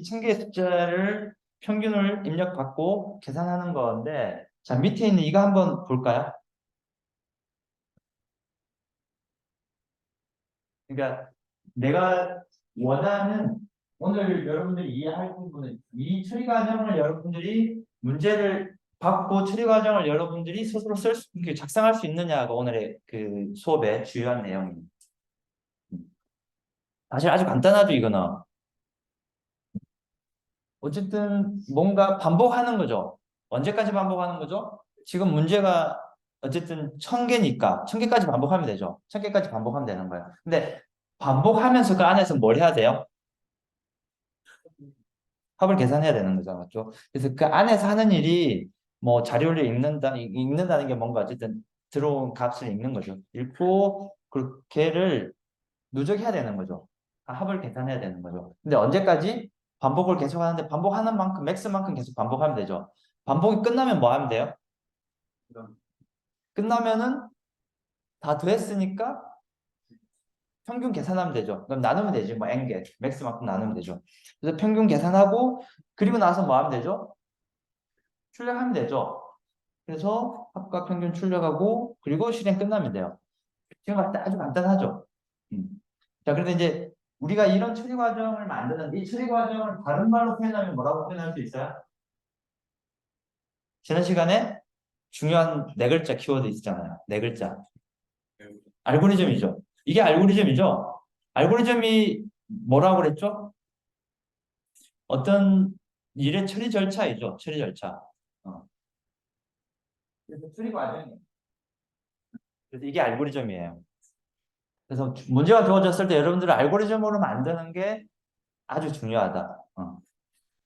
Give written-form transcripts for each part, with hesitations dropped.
천 개의 숫자를 평균을 입력받고 계산하는 건데, 자, 밑에 있는 이거 한번 볼까요? 그러니까 내가 원하는 오늘 여러분들이 이해할 부분은 이 처리 과정을 여러분들이 문제를 받고 처리 과정을 여러분들이 스스로 작성할 수 있느냐가 오늘의 그 수업의 주요한 내용입니다. 사실 아주 간단하죠, 이거는. 어쨌든 뭔가 반복하는 거죠. 언제까지 반복하는 거죠? 지금 문제가 어쨌든 1000개니까 1000개까지 반복하면 되죠. 1000개까지 반복하면 되는 거예요. 근데 반복하면서 그 안에서 뭘 해야 돼요? 합을 계산해야 되는 거죠. 맞죠? 그래서 그 안에서 하는 일이 뭐 자료를 읽는다는 게 뭔가 어쨌든 들어온 값을 읽는 거죠. 읽고 그 걔를 누적해야 되는 거죠. 합을 계산해야 되는 거죠. 근데 언제까지? 반복을 계속 하는데 반복하는 만큼 맥스만큼 계속 반복하면 되죠. 반복이 끝나면 뭐 하면 돼요? 끝나면은 다 더했으니까 평균 계산하면 되죠. 그럼 나누면 되지. 뭐 n개, 맥스만큼 나누면 되죠. 그래서 평균 계산하고 그리고 나서 뭐 하면 되죠? 출력하면 되죠. 그래서 합과 평균 출력하고 그리고 실행 끝나면 돼요. 지금 아주 간단하죠. 음. 자, 그런데 이제 우리가 이런 처리 과정을 만드는 이 처리 과정을 다른 말로 표현하면 뭐라고 표현할 수 있어요? 지난 시간에 중요한 네 글자 키워드 있었잖아요. 네 글자. 알고리즘이죠. 이게 알고리즘이죠. 알고리즘이 뭐라고 그랬죠? 어떤 일의 처리 절차이죠. 처리 절차. 어. 그래서 처리 과정이에요. 그래서 이게 알고리즘이에요. 그래서 문제가 주어졌을 때 여러분들은 알고리즘으로 만드는 게 아주 중요하다.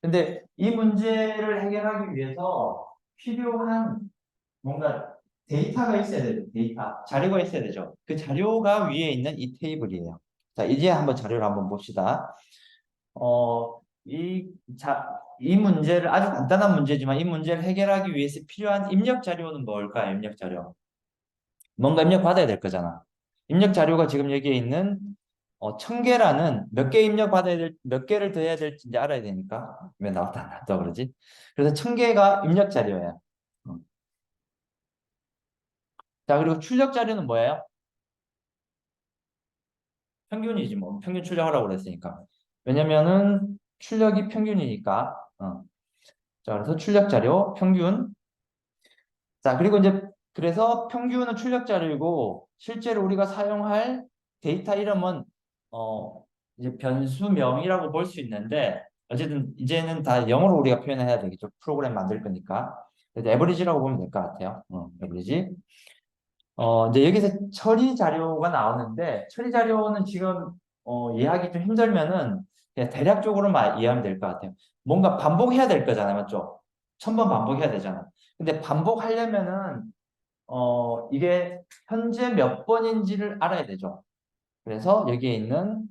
근데 이 문제를 해결하기 위해서 필요한 뭔가 데이터가 있어야 되죠. 데이터. 자료가 있어야 되죠. 그 자료가 위에 있는 이 테이블이에요. 자, 이제 한번 자료를 한번 봅시다. 어, 이, 이 문제를 아주 간단한 문제지만 이 문제를 해결하기 위해서 필요한 입력 자료는 뭘까요? 입력 자료. 뭔가 입력 받아야 될 거잖아. 입력 자료가 지금 여기에 있는 1000개라는 몇 개 입력 받아야 몇 개를 더 해야 될지 이제 알아야 되니까. 왜 나왔다 안 나왔다 그러지? 그래서 1000개가 입력 자료예요. 어. 자, 그리고 출력 자료는 뭐예요? 평균이지 뭐. 평균 출력하라고 그랬으니까. 왜냐면은 출력이 평균이니까. 자, 그래서 출력 자료, 평균. 자, 그리고 이제 그래서 평균은 출력 자료이고 실제로 우리가 사용할 데이터 이름은 어 이제 변수명이라고 볼 수 있는데 어쨌든 이제는 다 영어로 우리가 표현해야 되겠죠. 프로그램 만들 거니까. 그래서 에버리지라고 보면 될 것 같아요. 에버리지. 이제 여기서 처리 자료가 나오는데 처리 자료는 지금 이해하기 좀 힘들면은 그냥 대략적으로만 이해하면 될 것 같아요. 뭔가 반복해야 될 거잖아요, 맞죠? 1000번 반복해야 되잖아. 근데 반복하려면은 이게 현재 몇 번인지를 알아야 되죠. 그래서 여기에 있는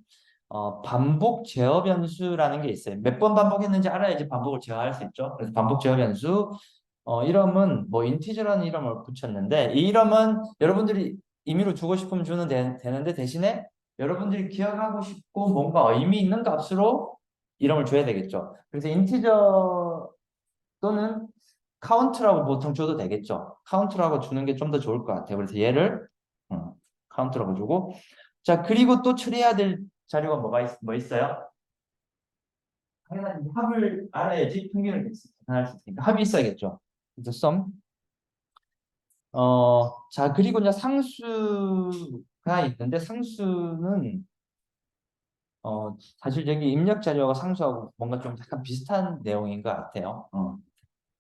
반복 제어 변수라는 게 있어요. 몇 번 반복했는지 알아야지 반복을 제어할 수 있죠. 그래서 반복 제어 변수 이름은 뭐 인티저라는 이름을 붙였는데 이 이름은 여러분들이 임의로 주고 싶으면 주는 되는데 대신에 여러분들이 기억하고 싶고 뭔가 의미 있는 값으로 이름을 줘야 되겠죠. 그래서 인티저 또는 카운트라고 보통 줘도 되겠죠. 카운트라고 주는 게 좀 더 좋을 것 같아요. 그래서 얘를 카운트라고 주고 자 그리고 또 처리해야 될 자료가 뭐 있어요? 당연히 합을 알아야지 평균을 계산할 수 있으니까 합이 있어야겠죠. 그래서 sum 자, 그리고 이제 상수가 있는데, 상수는, 사실 여기 입력 자료가 상수하고 뭔가 좀 약간 비슷한 내용인 것 같아요.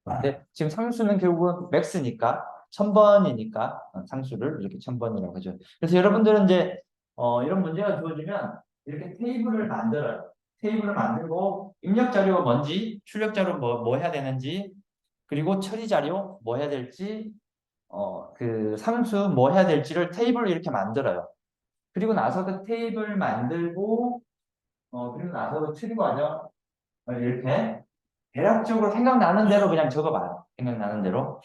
근데 지금 상수는 결국은 맥스니까, 1000번이니까, 상수를 이렇게 1000번이라고 하죠. 그래서 여러분들은 이제, 이런 문제가 주어지면, 이렇게 테이블을 만들어요. 테이블을 만들고, 입력 자료가 뭔지, 출력 자료 뭐 해야 되는지, 그리고 처리 자료 뭐 해야 될지, 그 상수 뭐 해야 될지를 테이블을 이렇게 만들어요. 그리고 나서 그 테이블 만들고, 그리고 나서 그 추리 과정 이렇게 대략적으로 생각나는 대로 그냥 적어봐요. 생각나는 대로.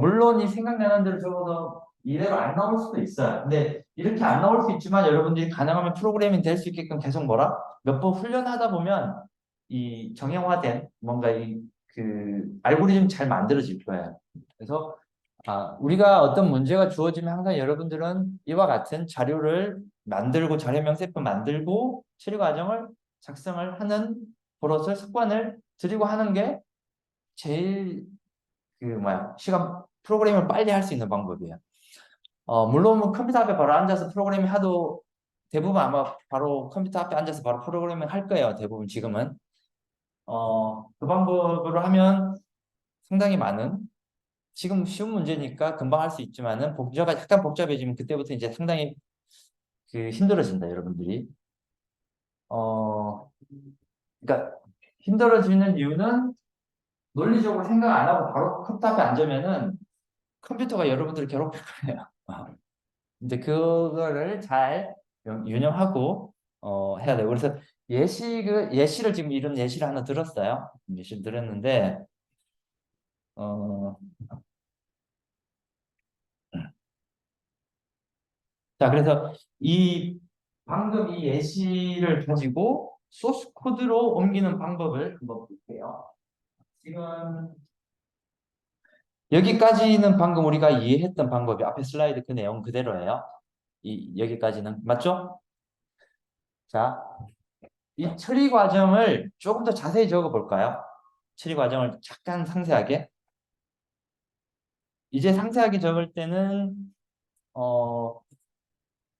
물론 이 생각나는 대로 적어도 이대로 안 나올 수도 있어요. 근데 이렇게 안 나올 수 있지만 여러분들이 가능하면 프로그래밍 될 수 있게끔 계속 뭐라? 몇 번 훈련하다 보면 이 정형화된 뭔가 이 그 알고리즘 잘 만들어질 거예요. 그래서 우리가 어떤 문제가 주어지면 항상 여러분들은 이와 같은 자료를 만들고 자료 명세표 만들고 처리 과정을 작성을 하는 버릇을 습관을 들이고 하는 게 제일 시간 프로그램을 빨리 할 수 있는 방법이에요. 물론 뭐 컴퓨터 앞에 바로 앉아서 프로그래밍 하도 대부분 아마 바로 컴퓨터 앞에 앉아서 바로 프로그래밍 할 거예요. 대부분 지금은. 그 방법으로 하면 상당히 많은 지금 쉬운 문제니까 금방 할 수 있지만은 문제가 약간 복잡해지면 그때부터 이제 상당히 힘들어진다, 여러분들이. 그러니까 힘들어지는 이유는 논리적으로 생각 안 하고 바로 컴퓨터 앞에 앉으면은 컴퓨터가 여러분들을 괴롭힐 거예요. 이제 그거를 잘 유념하고 해야 돼요. 그래서 예시를 지금 이런 예시를 하나 들었어요. 예시를 들었는데 어, 자 그래서 방금 이 예시를 가지고 소스 코드로 옮기는 방법을 한번 볼게요. 지금 여기까지는 방금 우리가 이해했던 방법이 앞에 슬라이드 그 내용 그대로예요. 여기까지는 맞죠? 자, 이 처리 과정을 조금 더 자세히 적어 볼까요? 처리 과정을 잠깐 상세하게. 이제 상세하게 적을 때는 어,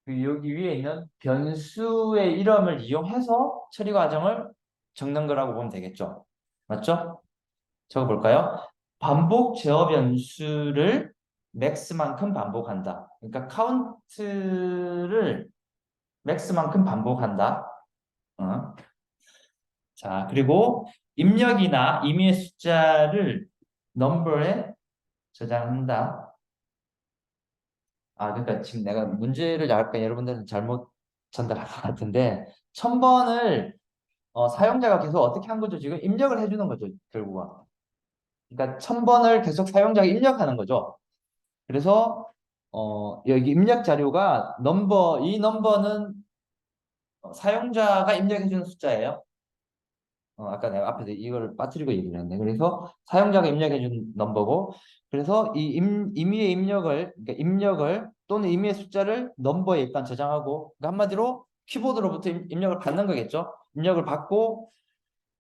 여기 위에 있는 변수의 이름을 이용해서 처리 과정을 적는 거라고 보면 되겠죠. 맞죠? 적어 볼까요? 반복 제어 변수를 맥스만큼 반복한다. 그러니까 카운트를 맥스만큼 반복한다. 어. 자, 그리고 입력이나 임의의 숫자를 넘버에 저장한다. 그러니까 지금 내가 문제를 약간 여러분들은 잘못 전달한 것 같은데 1000번을 사용자가 계속 어떻게 한 거죠? 지금 입력을 해주는 거죠, 결국은. 그러니까 1000번을 계속 사용자가 입력하는 거죠. 그래서 여기 입력 자료가 이 넘버는 사용자가 입력해주는 숫자예요. 아까 내가 앞에서 이걸 빠뜨리고 얘기를 했네. 그래서 사용자가 입력해준 넘버고, 그래서 이 임의의 그러니까 입력을 또는 임의의 숫자를 넘버에 일단 저장하고, 그러니까 한마디로 키보드로부터 입력을 받는 거겠죠. 입력을 받고,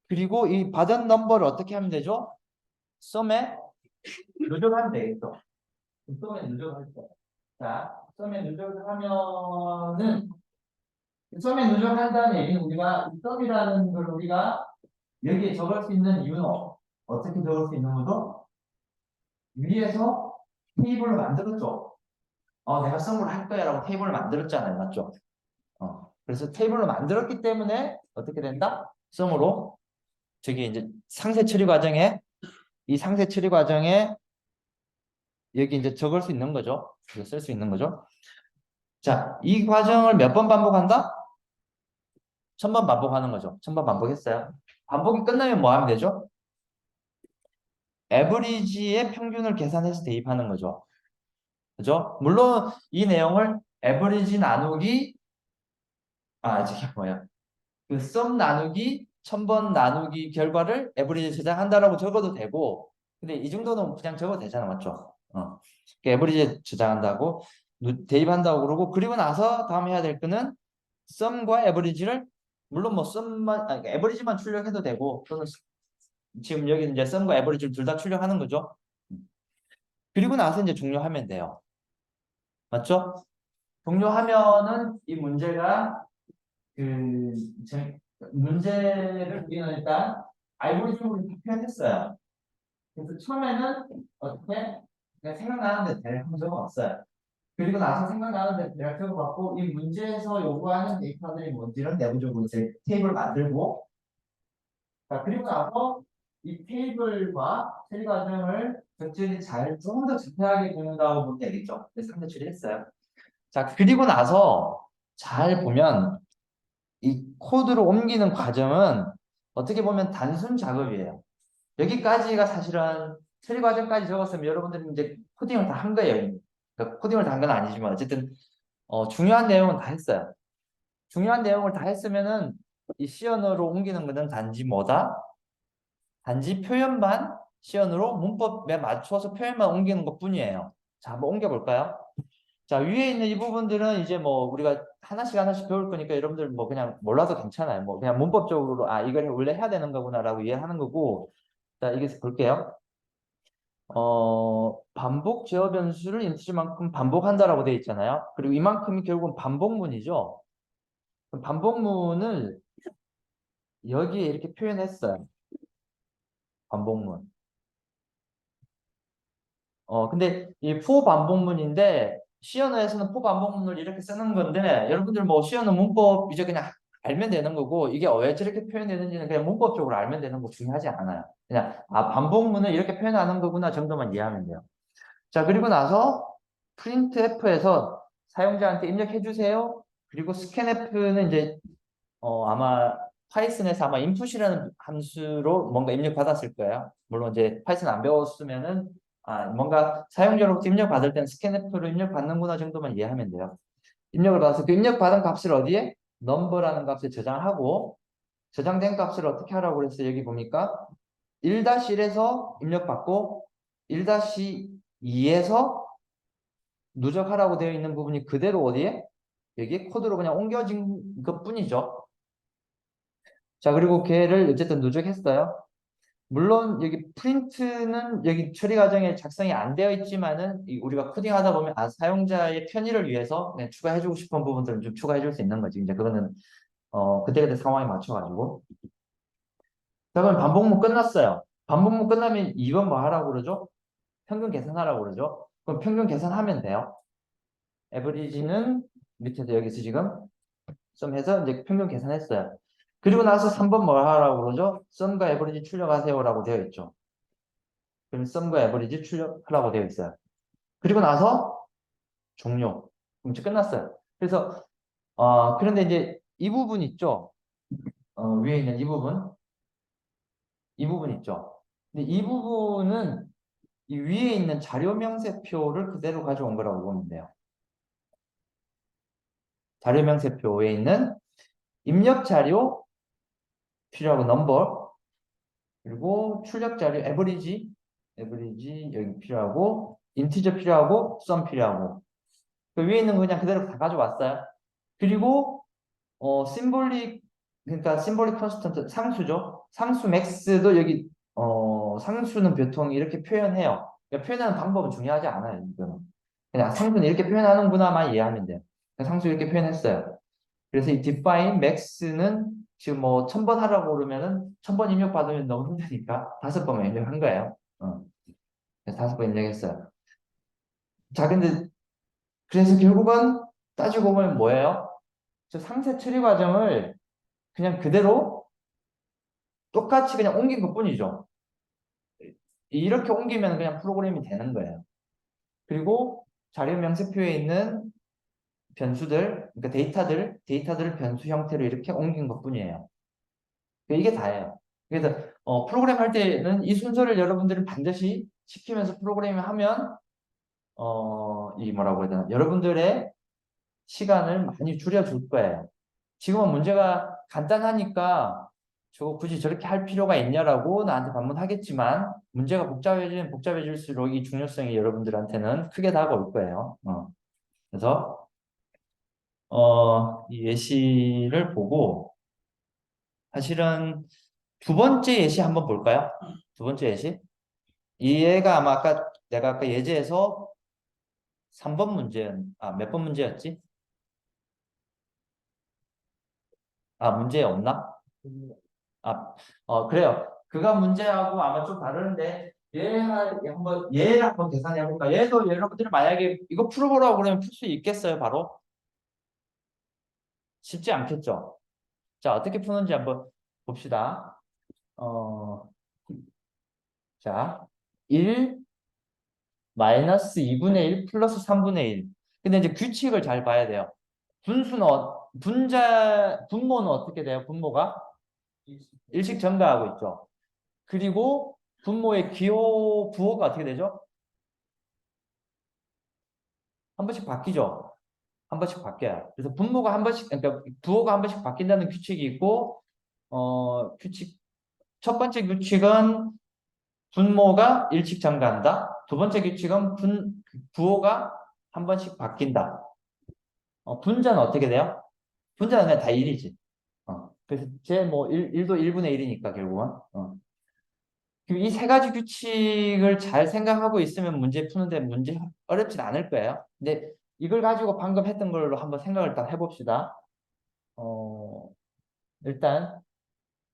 그리고 이 받은 넘버를 어떻게 하면 되죠? 썸에 누적하면 되겠죠. 썸에 누적할 때. 자, 썸에 누적을 하면은 썸에 누적한다는 얘기는 우리가 이 썸이라는 걸 우리가 여기에 적을 수 있는 이유는 어떻게 적을 수 있는 거죠? 위에서 테이블을 만들었죠. 내가 썸을 할 거야 라고 테이블을 만들었잖아요. 맞죠? 그래서 테이블을 만들었기 때문에 어떻게 된다? 썸으로 저기 이제 상세 처리 과정에 이 상세 처리 과정에 여기 이제 적을 수 있는 거죠. 쓸 수 있는 거죠. 자, 이 과정을 몇 번 반복한다? 1000번 반복하는 거죠. 1000번 반복했어요. 반복이 끝나면 뭐 하면 되죠? 에버리지의 평균을 계산해서 대입하는 거죠. 그죠? 물론 이 내용을 에버리지 나누기 저게 뭐야? 그 썸 나누기 1000번 나누기 결과를 에버리지 저장한다라고 적어도 되고, 근데 이 정도는 그냥 적어도 되잖아. 맞죠? 에버리지 저장한다고 대입한다고 그리고 나서 다음 해야 될 거는 썸과 에버리지를 물론 뭐 에버리지만 출력해도 되고, 또는 지금 여기 이제 썸과 에버리지를 둘 다 출력하는 거죠. 그리고 나서 이제 종료하면 돼요. 맞죠? 종료하면은 이 문제가 그 문제를 우리는 일단 알고리즘으로 표현했어요. 그래서 처음에는 어떻게 그냥 생각나는데 대략 한 적은 없어요. 그리고 나서 생각나는데 대략 적어봤고 이 문제에서 요구하는 데이터들이 뭔지는 내부적으로 이제 테이블 만들고, 자 그리고 나서 이 테이블과 처리 과정을 적절히 조금 더 자세하게 보는다고 보면 되겠죠. 그래서 3대 처리했어요. 자 그리고 나서 잘 보면 이 코드로 옮기는 과정은 어떻게 보면 단순 작업이에요. 여기까지가 사실은 처리 과정까지 적었으면 여러분들이 이제 코딩을 다 한 거예요. 그러니까 코딩을 다 한 건 아니지만 어쨌든 중요한 내용은 다 했어요. 중요한 내용을 다 했으면은 이 시연으로 옮기는 거는 단지 뭐다? 단지 표현만 시연으로 문법에 맞춰서 표현만 옮기는 것뿐이에요. 자, 한번 옮겨볼까요? 자, 위에 있는 이 부분들은 이제 뭐 우리가 하나씩 하나씩 배울 거니까 여러분들 뭐 그냥 몰라도 괜찮아요. 뭐 그냥 문법적으로 아, 이걸 원래 해야 되는 거구나라고 이해하는 거고. 자, 이게 볼게요. 반복 제어 변수를 인트지만큼 반복한다라고 되어 있잖아요. 그리고 이만큼이 결국은 반복문이죠. 그럼 반복문을 여기에 이렇게 표현했어요. 반복문. 근데 이 포반복문인데 시연어에서는 포반복문을 이렇게 쓰는 건데 여러분들 뭐 시연어 문법 이제 그냥 알면 되는 거고 이게 왜 저렇게 표현되는지는 그냥 문법적으로 알면 되는 거 중요하지 않아요. 그냥 아 반복문을 이렇게 표현하는 거구나 정도만 이해하면 돼요. 자 그리고 나서 printf에서 사용자한테 입력해 주세요. 그리고 scanf는 이제 아마 파이썬에서 아마 input이라는 함수로 뭔가 입력받았을 거예요. 물론 이제 파이썬 안 배웠으면은 뭔가 사용자로부터 입력받을 때는 scanf로 입력받는구나 정도만 이해하면 돼요. 입력을 받아서 그 입력받은 값을 어디에? number라는 값에 저장하고 저장된 값을 어떻게 하라고 그랬어요? 여기 보니까 1-1에서 입력받고 1-2에서 누적하라고 되어 있는 부분이 그대로 어디에? 여기 코드로 그냥 옮겨진 것 뿐이죠. 자, 그리고 걔를 어쨌든 누적했어요. 물론 여기 프린트는 여기 처리 과정에 작성이 안 되어 있지만은 우리가 코딩하다 보면 사용자의 편의를 위해서 그냥 추가해주고 싶은 부분들은 좀 추가해줄 수 있는 거지. 이제 그거는 그때그때 상황에 맞춰가지고. 자, 그럼 반복문 끝났어요. 반복문 끝나면 2번 뭐 하라고 그러죠? 평균 계산하라고 그러죠? 그럼 평균 계산하면 돼요. 에버리지는 밑에서 여기서 지금 좀 해서 이제 평균 계산했어요. 그리고 나서 3번 뭐 하라고 그러죠? 썸과 에버리지 출력하세요라고 되어 있죠. 그럼 썸과 에버리지 출력하라고 되어 있어요. 그리고 나서 종료. 그럼 이제 끝났어요. 그래서 그런데 이제 이 부분 있죠. 위에 있는 이 부분 있죠. 근데 이 부분은 이 위에 있는 자료 명세표를 그대로 가져온 거라고 보면 돼요. 자료 명세표에 있는 입력 자료 필요하고 넘버 그리고 출력 자료 에버리지 여기 필요하고 인티저 필요하고 썸 필요하고 그 위에 있는 거 그냥 그대로 다 가져왔어요. 그리고 심볼릭 그러니까 심볼릭 컨스턴트 상수죠. 상수 맥스도 여기 상수는 보통 이렇게 표현해요. 그러니까 표현하는 방법은 중요하지 않아요. 이거는 그냥 상수는 이렇게 표현하는구나만 이해하면 돼요. 상수 이렇게 표현했어요. 그래서 이 define max는 지금 뭐 1000번 하라고 그러면은 1000번 입력 받으면 너무 힘드니까 5번만 입력한 거예요. 그래서 5번 입력했어요. 자, 근데 그래서 결국은 따지고 보면 뭐예요? 저 상세 처리 과정을 그냥 그대로 똑같이 그냥 옮긴 것뿐이죠. 이렇게 옮기면 그냥 프로그램이 되는 거예요. 그리고 자료 명세표에 있는 변수들, 그러니까 데이터들을 변수 형태로 이렇게 옮긴 것뿐이에요. 이게 다예요. 그래서 프로그램 할 때는 이 순서를 여러분들은 반드시 지키면서 프로그래밍 하면 이 뭐라고 해야 되나 여러분들의 시간을 많이 줄여줄 거예요. 지금은 문제가 간단하니까 저거 굳이 저렇게 할 필요가 있냐라고 나한테 반문하겠지만 문제가 복잡해지면 복잡해질수록 이 중요성이 여러분들한테는 크게 다가올 거예요. 그래서 이 예시를 보고 사실은 두 번째 예시 한번 볼까요? 두 번째 예시. 이 얘가 아마 내가 아까 예제에서 3번 몇 번 문제였지? 문제 없나? 아, 그래요. 그가 문제하고 아마 좀 다르는데 얘를 한번 계산해 볼까? 얘도 여러분들이 만약에 이거 풀어보라고 그러면 풀 수 있겠어요, 바로? 쉽지 않겠죠? 자, 어떻게 푸는지 한번 봅시다. 어, 자, 1 마이너스 2분의 1 플러스 3분의 1. 근데 이제 규칙을 잘 봐야 돼요. 분모는 어떻게 돼요? 분모가 일식 증가하고 있죠. 그리고 분모의 부호가 어떻게 되죠? 한 번씩 바뀌죠. 한 번씩 바뀌어요. 그래서 분모가 한 번씩, 그러니까 부호가 한 번씩 바뀐다는 규칙이 있고, 첫 번째 규칙은 분모가 일칙 증가한다. 두 번째 규칙은 부호가 한 번씩 바뀐다. 분자는 어떻게 돼요? 분자는 그냥 다 1이지. 그래서 제 뭐 1도 1분의 1이니까 결국은. 이 세 가지 규칙을 잘 생각하고 있으면 문제 푸는데 문제 어렵진 않을 거예요. 근데 이걸 가지고 방금 했던 걸로 한번 생각을 일단 해봅시다. 어, 일단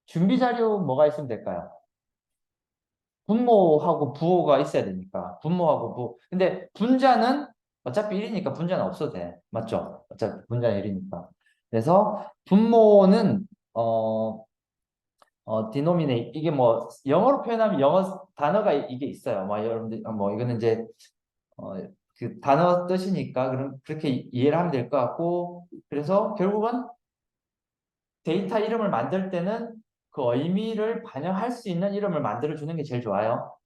준비 자료 뭐가 있으면 될까요? 분모하고 부호가 있어야 되니까 분모하고 부호. 근데 분자는 어차피 1이니까 분자는 없어도 돼. 맞죠? 어차피 분자는 1이니까. 그래서 분모는 denominate 이게 뭐 영어로 표현하면 영어 단어가 이게 있어요. 뭐 여러분들 뭐 이거는 이제 어, 그 단어 뜻이니까 그럼 그렇게 이해를 하면 될 것 같고 그래서 결국은 데이터 이름을 만들 때는 그 의미를 반영할 수 있는 이름을 만들어 주는 게 제일 좋아요.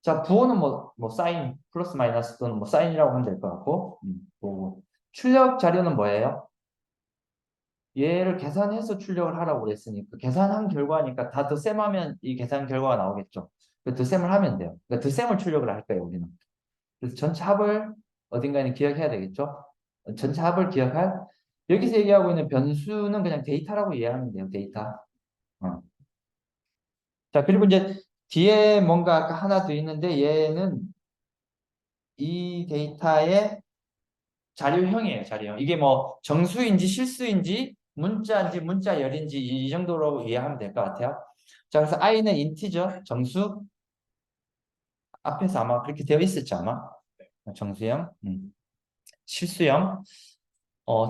자, 부호는 뭐 사인 플러스 마이너스 또는 뭐 사인이라고 하면 될 것 같고 뭐 출력 자료는 뭐예요? 얘를 계산해서 출력을 하라고 그랬으니까 계산한 결과니까 다 덧셈하면 이 계산 결과가 나오겠죠. 그 덧셈을 하면 돼요. 그러니까 덧셈을 출력을 할 거예요, 우리는. 그래서 전체 합을 어딘가에는 기억해야 되겠죠. 전체 합을 기억할 여기서 얘기하고 있는 변수는 그냥 데이터라고 이해하면 돼요, 데이터. 어. 자, 그리고 이제 뒤에 뭔가 아까 하나 더 있는데 얘는 이 데이터의 자료형이에요, 자료형. 이게 뭐 정수인지 실수인지 문자인지 문자열인지 이 정도로 이해하면 될 것 같아요. 자, 그래서 i는 인티저, 정수 앞에서 아마 그렇게 되어 있었지 아마. 정수형, 실수형.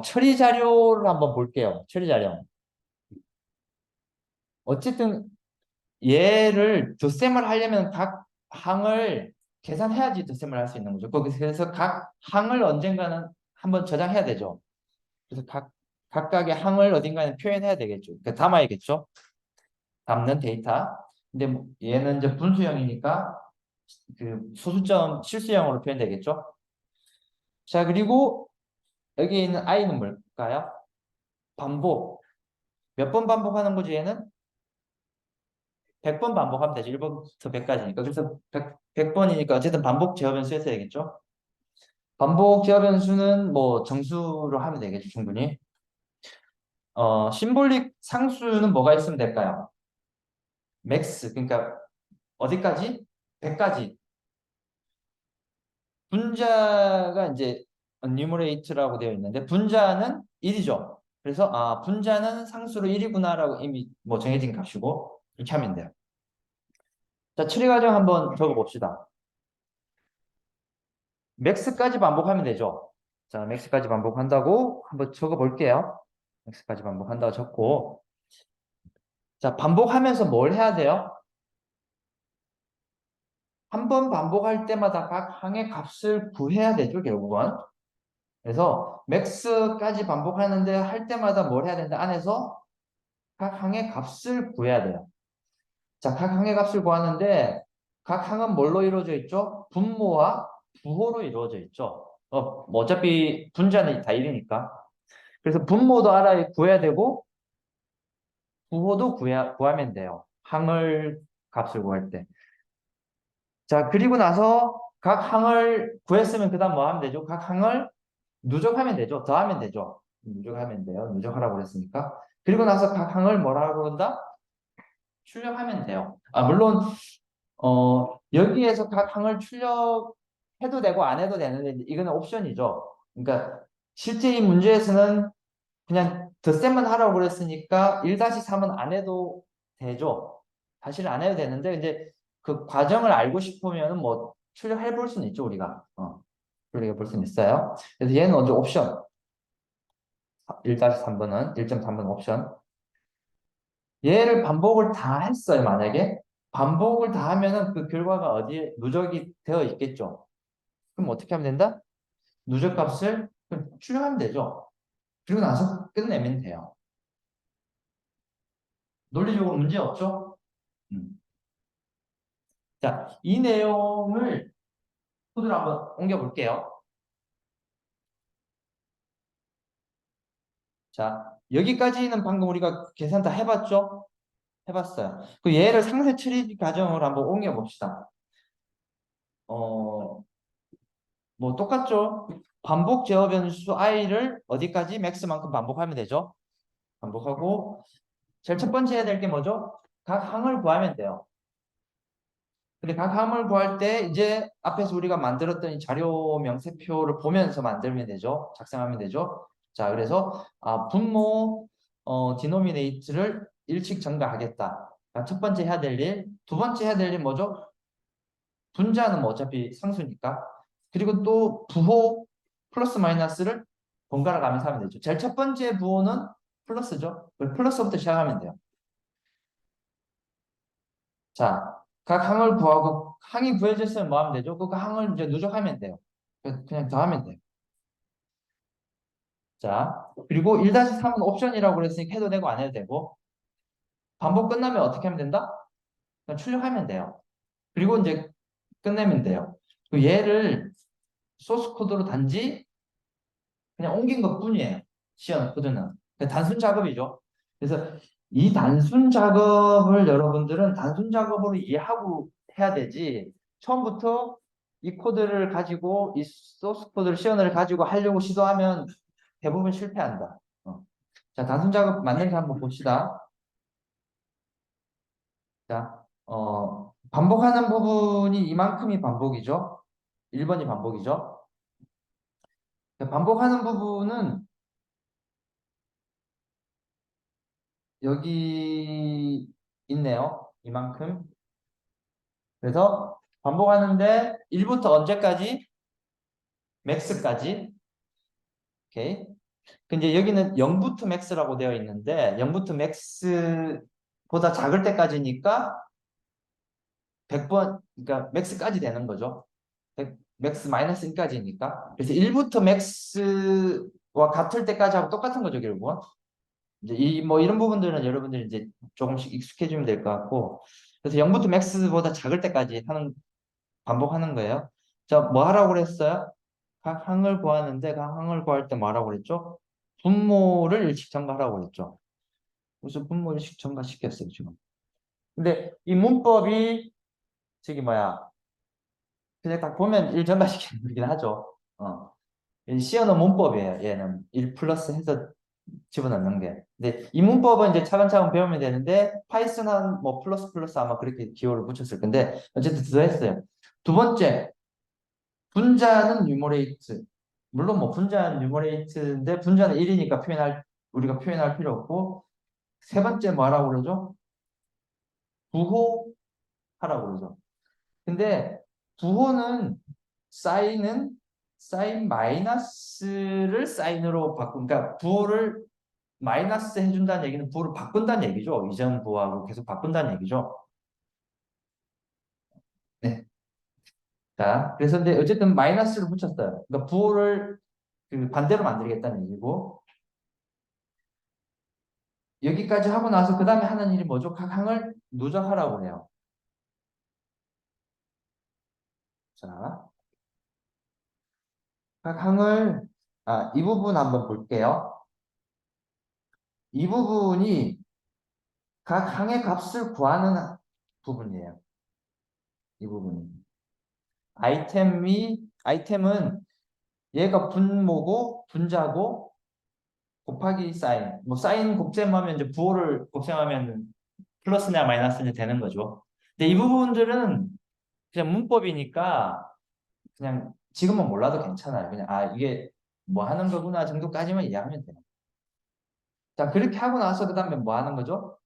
처리 자료를 한번 볼게요. 처리 자료. 어쨌든 얘를 덧셈을 하려면 각 항을 계산해야지 덧셈을 할 수 있는 거죠. 그래서 각 항을 언젠가는 한번 저장해야 되죠. 그래서 각각의 항을 어딘가에 표현해야 되겠죠. 그러니까 담아야겠죠. 담는 데이터. 근데 뭐 얘는 이제 분수형이니까 그 소수점 실수형으로 표현되겠죠. 자, 그리고 여기 있는 i는 뭘까요? 반복. 몇 번 반복하는 거지 얘는? 100번 반복하면 되죠. 1번부터 100까지니까. 그래서 100번이니까 어쨌든 반복 제어 변수 했어야 되겠죠. 반복 제어 변수는 뭐 정수로 하면 되겠죠. 충분히. 심볼릭 상수는 뭐가 있으면 될까요? 맥스. 그러니까 어디까지? 100까지. 분자가 이제 numerator라고 되어 있는데 분자는 1이죠. 그래서 분자는 상수로 1이구나라고 이미 뭐 정해진 값이고 이렇게 하면 돼요. 자, 처리 과정 한번 적어 봅시다. 맥스까지 반복하면 되죠. 자, 맥스까지 반복한다고 한번 적어 볼게요. 맥스까지 반복한다고 적고 자, 반복하면서 뭘 해야 돼요? 한 번 반복할 때마다 각 항의 값을 구해야 되죠, 결국은. 그래서 맥스까지 반복하는데 할 때마다 뭘 해야 된다? 안에서 각 항의 값을 구해야 돼요. 자, 각 항의 값을 구하는데 각 항은 뭘로 이루어져 있죠? 분모와 부호로 이루어져 있죠. 뭐 어차피 분자는 다 1이니까. 그래서 분모도 알아야 구해야 되고 부호도 구하면 돼요. 항을 값을 구할 때. 자, 그리고 나서 각 항을 구했으면 그 다음 뭐 하면 되죠? 각 항을 누적하면 되죠. 더하면 되죠. 누적하면 돼요. 누적하라고 그랬으니까. 그리고 나서 각 항을 뭐라고 그런다? 출력하면 돼요. 물론 여기에서 각 항을 출력해도 되고 안 해도 되는데 이거는 옵션이죠. 그러니까 실제 이 문제에서는 그냥 덧셈만 하라고 그랬으니까 1-3은 안 해도 되죠. 사실은 안 해도 되는데 이제 그 과정을 알고 싶으면 뭐 출력해 볼 수는 있죠, 우리가. 출력해 볼 수는 있어요. 그래서 얘는 먼저 옵션. 1-3번은 1.3번 옵션. 얘를 반복을 다 했어요, 만약에. 반복을 다 하면은 그 결과가 어디에 누적이 되어 있겠죠. 그럼 어떻게 하면 된다? 누적 값을 출력하면 되죠. 그리고 나서 끝내면 돼요. 논리적으로 문제 없죠? 음. 자, 이 내용을 코드로 한번 옮겨 볼게요. 자, 여기까지는 방금 우리가 계산 다 해봤죠? 해봤어요. 그 얘를 상세 처리 과정으로 한번 옮겨 봅시다. 뭐 똑같죠? 반복 제어 변수 i를 어디까지? 맥스만큼 반복하면 되죠? 반복하고 제일 첫 번째 해야 될 게 뭐죠? 각 항을 구하면 돼요. 근데 각 함을 구할 때 이제 앞에서 우리가 만들었던 이 자료 명세표를 보면서 만들면 되죠. 작성하면 되죠. 자, 그래서 분모 디노미네이트를 일씩 증가하겠다. 첫 번째 해야 될 일. 두 번째 해야 될 일 뭐죠? 분자는 뭐 어차피 상수니까. 그리고 또 부호 플러스 마이너스를 번갈아 가면서 하면 되죠. 제일 첫 번째 부호는 플러스죠. 플러스부터 시작하면 돼요. 자, 각 항을 구하고 항이 구해졌으면 뭐 하면 되죠? 그 항을 이제 누적하면 돼요. 그냥 더하면 돼요. 자, 그리고 1-3은 옵션이라고 그랬으니까 해도 되고 안 해도 되고 반복 끝나면 어떻게 하면 된다? 그냥 출력하면 돼요. 그리고 이제 끝내면 돼요. 그 얘를 소스 코드로 단지 그냥 옮긴 것뿐이에요. 시연 코드는. 단순 작업이죠. 그래서 이 단순 작업을 여러분들은 단순 작업으로 이해하고 해야 되지 처음부터 이 코드를 가지고 이 소스 코드를 시연을 가지고 하려고 시도하면 대부분 실패한다. 자, 단순 작업 만드는 거 한번 봅시다. 자, 반복하는 부분이 이만큼이 반복이죠. 1번이 반복이죠. 반복하는 부분은 여기 있네요. 이만큼. 그래서 반복하는데 1부터 언제까지? 맥스까지. 오케이. 근데 여기는 0부터 맥스라고 되어 있는데 0부터 맥스보다 작을 때까지니까 100번, 그러니까 맥스까지 되는 거죠. 맥스 마이너스 1까지니까. 그래서 1부터 맥스와 같을 때까지 하고 똑같은 거죠, 결국은. 이제 뭐 이런 부분들은 여러분들이 이제 조금씩 익숙해지면 될 것 같고. 그래서 0부터 맥스보다 작을 때까지 반복하는 거예요. 자, 뭐 하라고 그랬어요? 각 항을 구하는데 각 항을 구할 때 뭐 하라고 그랬죠? 분모를 일씩 증가하라고 그랬죠. 그래서 분모 일씩 증가시켰어요, 지금. 근데 이 문법이 저기 뭐야? 그냥 딱 보면 일 증가시키는 거긴 하죠. 시어는 문법이에요. 얘는 1 플러스 해서 집어넣는 게. 근데 이 문법은 이제 차근차근 배우면 되는데 파이썬은 뭐 플러스 플러스 아마 그렇게 기호를 붙였을 건데 어쨌든 더했어요. 두 번째, 분자는 뉴머레이트. 물론 뭐 분자는 뉴머레이트인데 분자는 1이니까 우리가 표현할 필요 없고 세 번째 뭐라고 그러죠? 부호하라고 그러죠. 근데 부호는 사인은 사인 마이너스를 사인으로 그러니까 부호를 마이너스 해준다는 얘기는 부호를 바꾼다는 얘기죠. 이전 부호하고 계속 바꾼다는 얘기죠. 네. 자, 그래서 근데 어쨌든 마이너스를 붙였어요. 그러니까 부호를 그 반대로 만들겠다는 얘기고 여기까지 하고 나서 그 다음에 하는 일이 뭐죠? 각 항을 누적하라고 해요. 자, 각 항을 이 부분 한번 볼게요. 이 부분이 각 항의 값을 구하는 부분이에요. 이 부분이. 아이템은 얘가 분모고 분자고 곱하기 사인. 뭐 사인 곱셈하면 이제 부호를 곱셈하면 플러스냐 마이너스냐 되는 거죠. 근데 이 부분들은 그냥 문법이니까 그냥 지금은 몰라도 괜찮아요. 그냥 이게 뭐 하는 거구나 정도까지만 이해하면 돼요. 자, 그렇게 하고 나서 그 다음에 뭐 하는 거죠?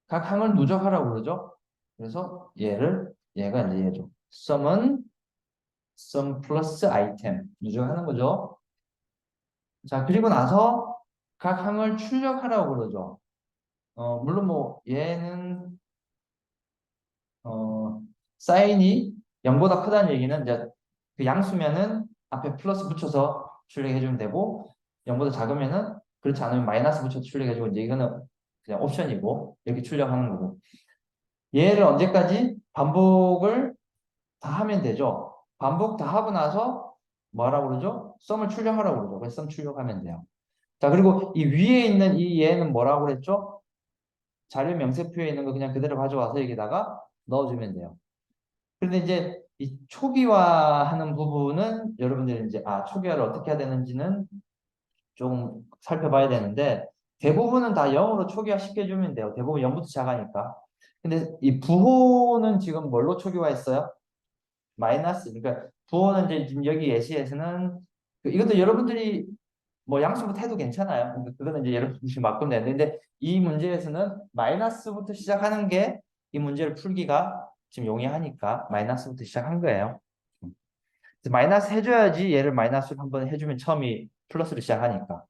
각 항을 누적하라고 그러죠. 그래서 얘가 이제 얘죠. sum은 sum 플러스 아이템 누적하는 거죠. 자, 그리고 나서 각 항을 출력하라고 그러죠. 물론 뭐 얘는 사인이 0보다 크다는 얘기는 이제 그 양수면은 앞에 플러스 붙여서 출력해주면 되고 0보다 작으면은 그렇지 않으면 마이너스 붙여서 출력해주고 이제 이거는 그냥 옵션이고 이렇게 출력하는 거고 얘를 언제까지 반복을 다 하면 되죠. 반복 다 하고 나서 뭐하라고 그러죠? 썸을 출력하라고 그러죠. 그래서 썸 출력하면 돼요. 자, 그리고 이 위에 있는 이 얘는 뭐라고 그랬죠? 자료 명세표에 있는 거 그냥 그대로 가져와서 여기다가 넣어주면 돼요. 그런데 이제 이 초기화하는 부분은 여러분들이 이제 초기화를 어떻게 해야 되는지는 좀 살펴봐야 되는데 대부분은 다 0으로 초기화 시켜주면 돼요. 대부분 0부터 시작하니까. 근데 이 부호는 지금 뭘로 초기화했어요? 마이너스. 그러니까 부호는 이제 지금 여기 예시에서는 이것도 여러분들이 뭐 양수부터 해도 괜찮아요. 그거는 이제 여러분들이 바꾸면 되는데 이 문제에서는 마이너스부터 시작하는 게 이 문제를 풀기가 지금 용이하니까 마이너스부터 시작한 거예요. 그래서 마이너스 해줘야지 얘를 마이너스로 한번 해주면 처음이 플러스로 시작하니까.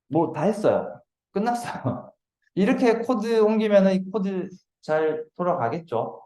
뭐 다 했어요. 끝났어요. 이렇게 코드 옮기면은 이 코드 잘 돌아가겠죠.